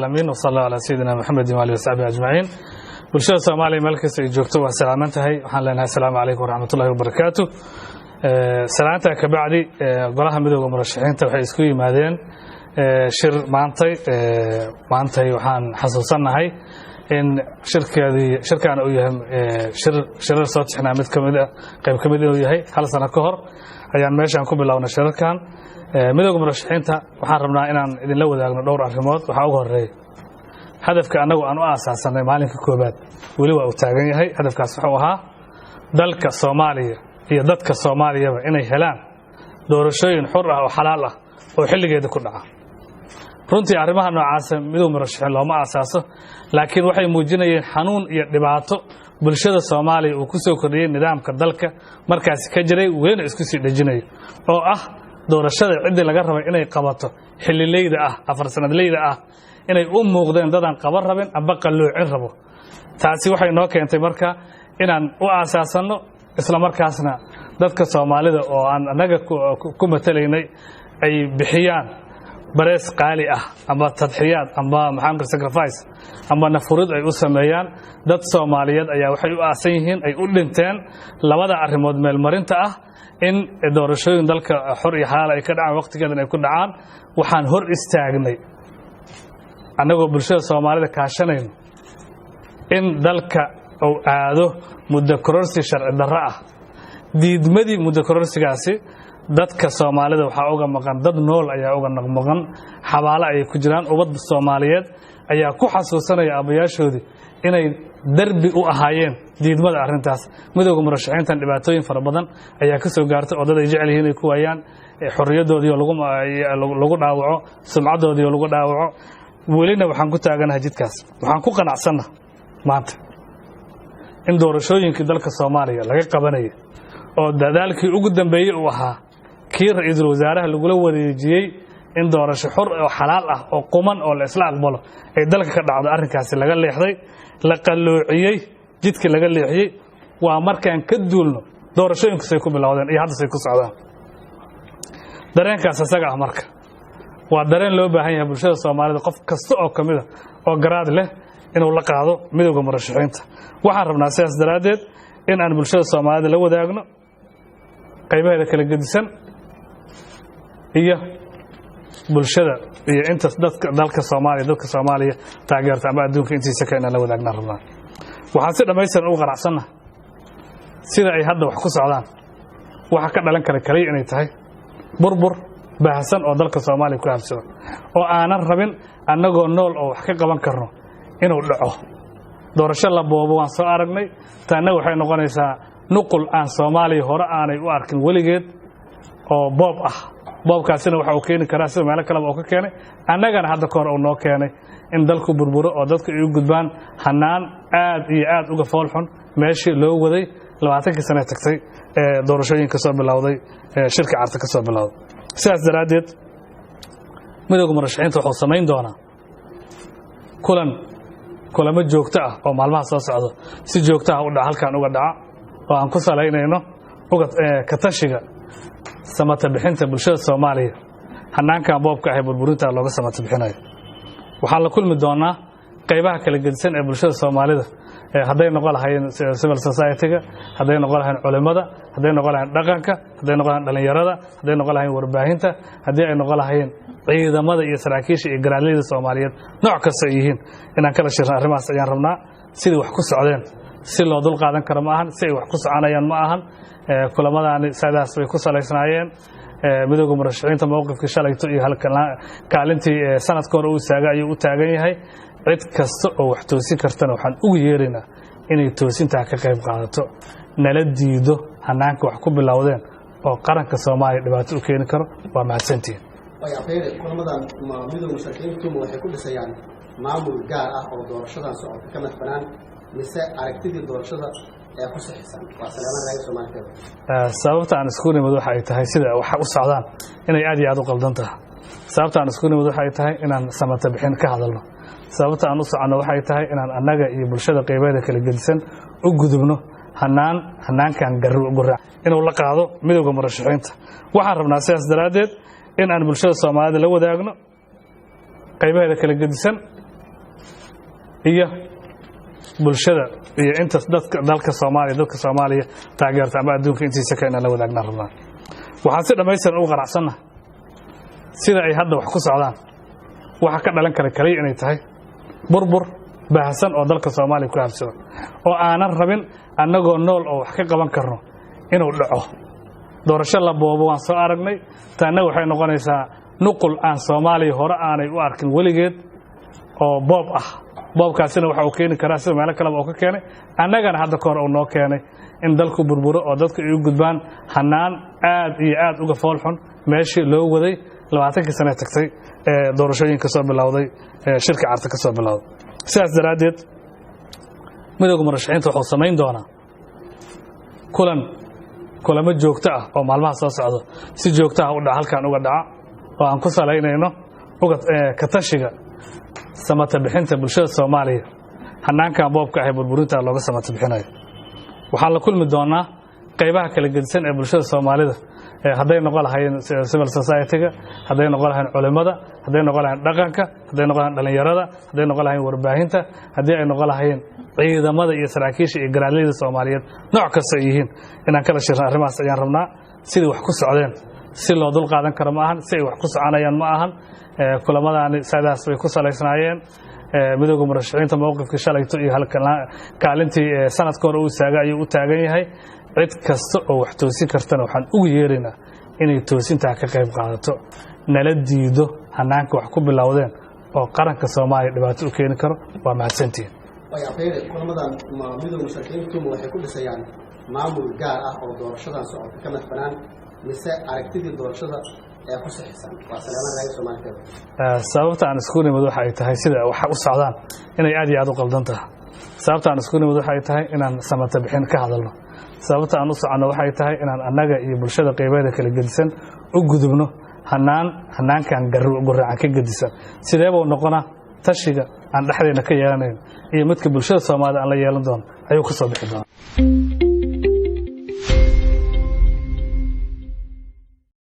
العالمين وصلى الله على سيدنا محمد وعلى وصحبه أجمعين. بالشهر الصومالي ملكس يجوكتو وسلامتها وحنا لنا السلام عليكم ورحمة الله وبركاته. سلامتها كبعدي قراها مدوغ مرشحين توحي اسكوي مادين شر مانتي وحان حسوسنا هاي إن شركة أنا وياهم شر صوت إحنا قيب كمدة وياهي هل سنة كهر أيام ماشي عنكم بالله ونشركان مدوغ مرشحينتا waxaan rabnaa inaan idin la wadaagno dhowr arrimood waxa ugu horeeyay hadafka anagu aan u aasaasnay maalinka koobaad wali waa u taagan yahay hadafkaas wuxuu ahaa dalka Soomaaliya iyo dadka Soomaaliyaba inay helaan doorashooyin xor ah oo xalaal ah oo xilligeeda ku dhaca runtii arrimaha noocaas mudug murashaxiin looma aasaaso laakiin waxay muujinayeen xanuun iyo dhibaato bulshada Soomaaliya oo ku soo kordhiyay nidaamka dalka markaas ka jiray weyn isku sii dhajinay oo ah doorashada cid laga rabo inay qabato xillileeyda ah afar sanadleeyda ah inay u muuqdeen dadaan qaban rabin aba qalloocin rabo taasi waxay noo keentay marka inaan u aasaasano isla markaasna dadka Soomaalida oo aan anaga ku mataleynay ay bixiyaan barees qaali ah aba tadxiyaad aba maxamed sacrifice aba nafurid ay u sameeyaan dad Soomaaliyeed ayaa waxay u aasan yihiin ay u dhinteen labada arrimood meel marinta ah in doorashooyin dalka xor iyo xalaal ay ka dhacaan waqtigeedan ay ku dhacaan waxaan hor istaagnay anagoo bulshada Soomaalida kaashanayno in dalka uu aado muddo kororsi sharci darro ah diidmadii muddo kororsigaasi dadka Soomaalida waxa uga maqan dad nool ayaa uga maqan xabaalo ay ku jiraan ubad Soomaaliyeed ayaa ku xasuusanaya abayaashoodii inay darbi u ahaayeen diidmada arintaas midowga murashaxiintan dhibaatooyin fara badan ayaa ka soo gaartay oo dad ay jecel yihiin ay ku waayaan xorriyadoodii lagu dhaawaco sumcadoodii lagu dhaawaco welina waxaan ku taaganahay jidkaas waxaan ku qanacsanahay maanta in doorashooyinkii dalka Soomaaliya laga qabanay oo dadaalkii ugu dambeeyay uu ahaa kii ra'iisul wasaaraha lagu wareejiyay in doorasho xor oo xalaal ah oo quman oo la isla aqbalo ay dalka ka dhacdo arrinkaasi laga leexday la qalloociyay jidkii laga leexiyay waa markaan ka duulno doorashooyinku say ku bilowdeen iyo hadda say ku socdaan dareenkaas asaga ah marka waa dareen loo baahan yahay bulshada Soomaalida qof kasta oo kamid ah oo garaad leh inuu la qaado midowga murashaxiinta waxaan rabnaa sidaas daraadeed in aan bulshada Soomaalida la wadaagno qaybaheeda kala gedisan iyo bulshada iyo inta dalka Soomaaliya taageerta ama adduunka intiisa ka inaan la wadaagna rabnaa waxaan si dhamaystiran u qanacsanahay sida ay hadda wax ku socdaan waxa ka dhalan kara inay tahay burbur baahsan oo dalka Soomaaliya ku habsado oo aanan rabin annagoo nool oo wax ka qaban karno inuu dhaco doorasho la boobo waan soo aragnay taana waxay noqonaysaa nuqul aan Soomaaliya hore aanay u arkin waligeed oo boob ah boobkaasina waxa uu keeni karaa sida meel kale oo ka keenay annagana hadda koor oo noo keenay in dalku burburo oo dadku ay u gudbaan hanaan aad iyo aad uga foolxun meeshii loo waday 20 sano tagtay doorashooyinka soo bilowday shirka carta ka soo bilowday sidaas daraadeed midowga murashaxiinta wuxuu sameyn doonaa kulamo joogto ah oo maalmaha soo socdo si joogto ah u dhaca halkan uga dhaca oo aan ku saleynayno ka tashiga samata bixinta bulshada Soomaaliya hanaanka boobka ah burburinta looga samata bixinayo waxaan la kulmi doonaa qaybaha kala gedisan ee bulshada Soomaalida haday noqon lahayn civil society-ga haday noqon lahayn culimada haday noqon lahayn dhaqanka haday noqon lahayn dhalinyarada haday noqon lahayn warbaahinta haday ay noqon lahayn ciidamada iyo saraakiisha iyo garaadleyda Soomaaliyeed nooc kasta ay yihiin inaan kala shirno arrimahaas ayaan rabnaa sidii wax ku socdeen si loo dul qaadan karo ma ahan si ay wax ku soconayaan ma ahan kulamadaani sidaas way ku saleysnaayeen midowga murashaxiinta mowqifkii shalayto iyo kaalintii sanadka hore uu istaaga ayuu u taagan yahay cid kasta oo wax toosin kartana waxaan ugu yeeraynaa inay toosinta ka qayb qaadato nala diido hanaanka wax ku bilowdeen oo qaranka Soomaaliya dhibaato u keeni karo waa mahadsantiin way aqeeyay kulamadan midowga murashaxiintu waxay ku dhisayaan maamul gaar ah oo doorashadan socota ka madaxbanaan mise aragtidii doorashada ku saxiisan waa salaaman raay Soomaaliyeed sababta aan isku nimid waxa ay tahay sida wax u socdaan inay aad iyo aad u qaldan tahay sababta aan isku nimid waxa ay tahay inaan samata bixin ka hadalno sababta aan u socono waxa ay tahay inaan annaga iyo bulshada qaybadeeda kala gedisan u gudubno hanaankan guraac inuu la qaado midowga murashaxiinta waxaan rabnaa sidaas daraadeed in aan bulshada Soomaalida la wadaagno qaybaheeda kala gedisan iyo bulshada iyo inta dalka Soomaaliya taageerta ama adduunka intiisa ka inaan la wadaagna rabnaa waxaan si dhamaystiran u qanacsanaa sida ay hadda wax ku socdaan waxa ka dhalan kara kaliya inay tahay burbur baahsan oo dalka Soomaaliya ku habsado oo aanan rabin annagoo nool oo wax ka qaban karno inuu dhaco doorasho la boobo waan soo aragnay taana waxay noqonaysaa nuqul aan Soomaaliya hore aanay u arkin waligeed oo boob ah boobkaasina waxa uu keeni karaa sida meel kale oo ka keenay annagana hadda koor uu noo keenay in dalku burburo oo dadku ay u gudbaan hanaan aad iyo aad uga foolxun meeshii loo waday 20 sano tagtay doorashooyinka soo bilowday shirka carta ka soo bilowday sidaas daraadeed midowga murashaxiinta wuxuu sameyn doonaa kulamo joogto ah oo maalmaha soo socdo si joogto ah u dhaca halkan uga dhaca oo aan ku saleynayno ka tashiga samata bixinta bulshada Soomaaliya hanaankan boobka ah burburinta looga samata bixinayo waxaan la kulmi doonaa qaybaha kala gedisan ee bulshada Soomaalida hadday noqon lahayn civil society-ga hadday noqon lahayn culimada hadday noqon lahayn dhaqanka hadday noqon lahayn dhalinyarada hadday noqon lahayn warbaahinta hadday ay noqon lahayn ciidamada iyo saraakiisha iyo garaadleyda Soomaaliyeed nooc kasta ay yihiin inaan kala shirno arrimahaas ayaan rabnaa sidii wax ku socdeen si loo dul qaadan karo ma ahan si ay wax ku soconayaan ma ahan kulamadaani sidaas way ku saleysnaayeen midowga murashaxiinta mowqifkii shalayto iyo kaalintii sanadka hore uu saaga ayuu u taagan yahay cid kasta oo wax toosin kartana waxaan ugu yeeraynaa inay toosinta ka qayb qaadato nala diido hanaanka wax ku bilowdeen oo qaranka Soomaaliya dhibaato u keeni karo waa mahadsantiin way afeeyay kulamadan midowga murashaxiintu waxay ku dhisayaan maamul gaar ah oo doorashadan socota ka madaxbanaan mise aragtidii doorashada ee ku saxiisan waa salaaman raay Soomaaliyeed sababta aan isku nimid waxa ay tahay sida wax u socdaan inay aad iyo aad u qaldan tahay sababta aan isku nimid waxa ay tahay inaan samata bixin ka hadalno sababta aan u socono waxa ay tahay inaan annaga iyo bulshada qaybadeeda kala gedisan u gudubno hanaankan gurracan ka gedisan sideeba noqona tashiga aan dhaxdeena ka yeelanayn iyo midka bulshada Soomaaliyeed aan la yeelan doono ayuu ka soo bixi doonaa